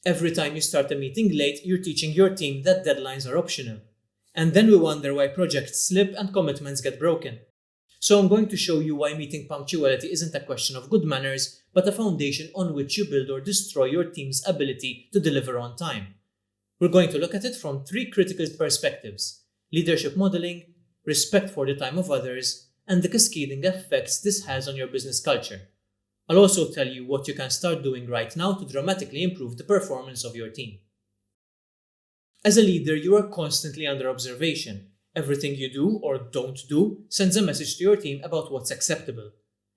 Every time you start a meeting late, you're teaching your team that deadlines are optional. And then we wonder why projects slip and commitments get broken. So I'm going to show you why meeting punctuality isn't a question of good manners, but a foundation on which you build or destroy your team's ability to deliver on time. We're going to look at it from 3 critical perspectives: leadership modeling, respect for the time of others, and the cascading effects this has on your business culture. I'll also tell you what you can start doing right now to dramatically improve the performance of your team. As a leader, you are constantly under observation. Everything you do or don't do sends a message to your team about what's acceptable.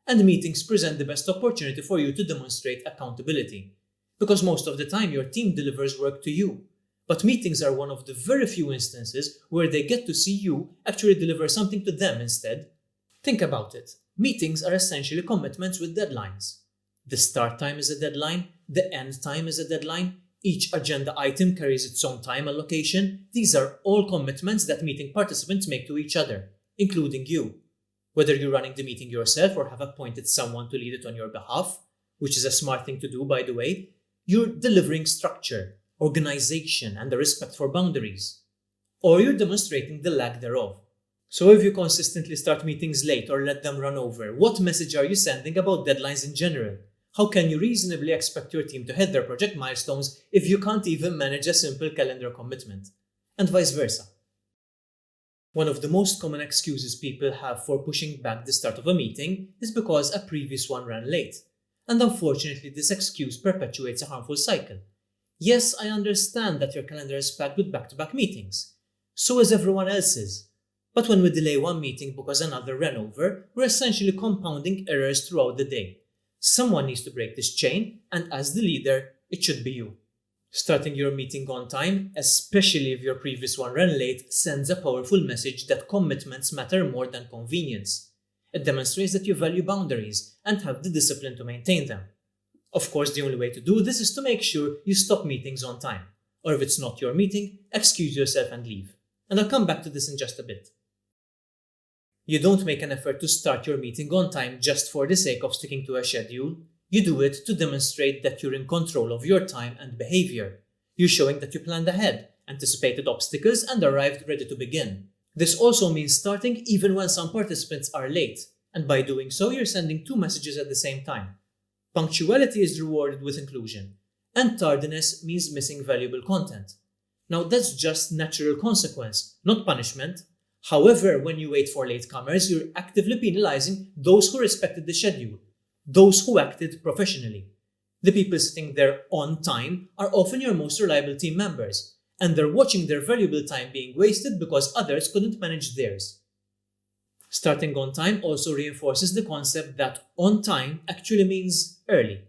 And meetings present the best opportunity for you to demonstrate accountability. Because most of the time your team delivers work to you. But meetings are one of the very few instances where they get to see you actually deliver something to them instead. Think about it. Meetings are essentially commitments with deadlines. The start time is a deadline, the end time is a deadline, each agenda item carries its own time allocation. These are all commitments that meeting participants make to each other, including you. Whether you're running the meeting yourself or have appointed someone to lead it on your behalf, which is a smart thing to do, by the way, you're delivering structure, organization, and the respect for boundaries. Or you're demonstrating the lack thereof. So if you consistently start meetings late or let them run over, what message are you sending about deadlines in general? How can you reasonably expect your team to hit their project milestones if you can't even manage a simple calendar commitment? And vice versa. One of the most common excuses people have for pushing back the start of a meeting is because a previous one ran late. And unfortunately, this excuse perpetuates a harmful cycle. Yes, I understand that your calendar is packed with back-to-back meetings. So is everyone else's. But when we delay one meeting because another ran over, we're essentially compounding errors throughout the day. Someone needs to break this chain, and as the leader, it should be you. Starting your meeting on time, especially if your previous one ran late, sends a powerful message that commitments matter more than convenience. It demonstrates that you value boundaries and have the discipline to maintain them. Of course, the only way to do this is to make sure you stop meetings on time. Or if it's not your meeting, excuse yourself and leave. And I'll come back to this in just a bit. You don't make an effort to start your meeting on time just for the sake of sticking to a schedule. You do it to demonstrate that you're in control of your time and behavior. You're showing that you planned ahead, anticipated obstacles, and arrived ready to begin. This also means starting even when some participants are late, and by doing so, you're sending 2 messages at the same time. Punctuality is rewarded with inclusion, and tardiness means missing valuable content. Now that's just natural consequence, not punishment. However, when you wait for latecomers, you're actively penalizing those who respected the schedule, those who acted professionally. The people sitting there on time are often your most reliable team members, and they're watching their valuable time being wasted because others couldn't manage theirs. Starting on time also reinforces the concept that on time actually means early.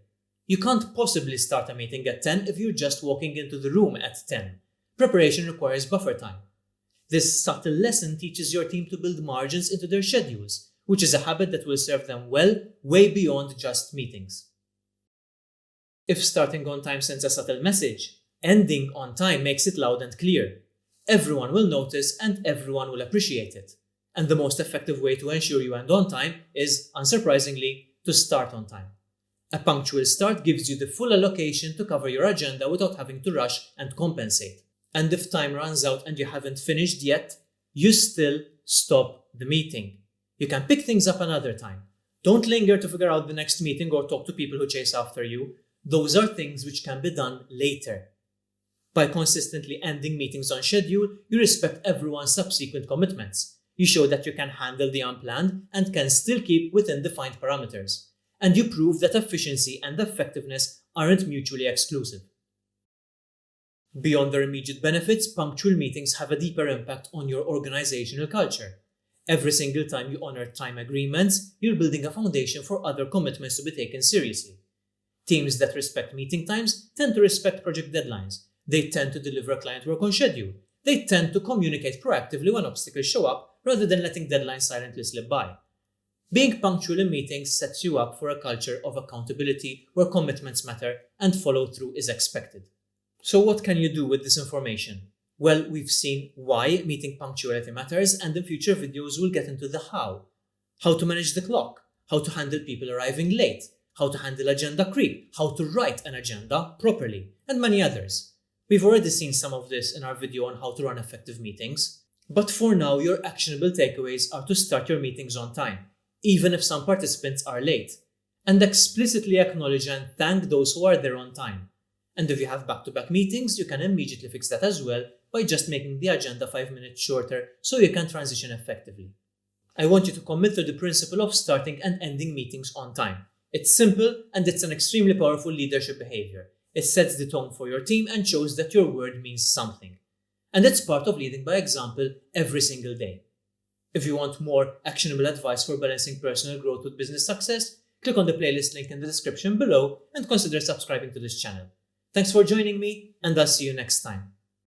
You can't possibly start a meeting at 10 if you're just walking into the room at 10. Preparation requires buffer time. This subtle lesson teaches your team to build margins into their schedules, which is a habit that will serve them well way beyond just meetings. If starting on time sends a subtle message, ending on time makes it loud and clear. Everyone will notice and everyone will appreciate it. And the most effective way to ensure you end on time is, unsurprisingly, to start on time. A punctual start gives you the full allocation to cover your agenda without having to rush and compensate. And if time runs out and you haven't finished yet, you still stop the meeting. You can pick things up another time. Don't linger to figure out the next meeting or talk to people who chase after you. Those are things which can be done later. By consistently ending meetings on schedule, you respect everyone's subsequent commitments. You show that you can handle the unplanned and can still keep within defined parameters. And you prove that efficiency and effectiveness aren't mutually exclusive. Beyond their immediate benefits, punctual meetings have a deeper impact on your organizational culture. Every single time you honor time agreements, you're building a foundation for other commitments to be taken seriously. Teams that respect meeting times tend to respect project deadlines. They tend to deliver client work on schedule. They tend to communicate proactively when obstacles show up rather than letting deadlines silently slip by. Being punctual in meetings sets you up for a culture of accountability where commitments matter and follow-through is expected. So what can you do with this information? Well, we've seen why meeting punctuality matters, and in future videos we'll get into the how. How to manage the clock, how to handle people arriving late, how to handle agenda creep, how to write an agenda properly, and many others. We've already seen some of this in our video on how to run effective meetings. But for now, your actionable takeaways are to start your meetings on time, even if some participants are late, and explicitly acknowledge and thank those who are there on time. And if you have back-to-back meetings, you can immediately fix that as well by just making the agenda 5 minutes shorter so you can transition effectively. I want you to commit to the principle of starting and ending meetings on time. It's simple and it's an extremely powerful leadership behavior. It sets the tone for your team and shows that your word means something. And it's part of leading by example every single day. If you want more actionable advice for balancing personal growth with business success, click on the playlist link in the description below and consider subscribing to this channel. Thanks for joining me, and I'll see you next time.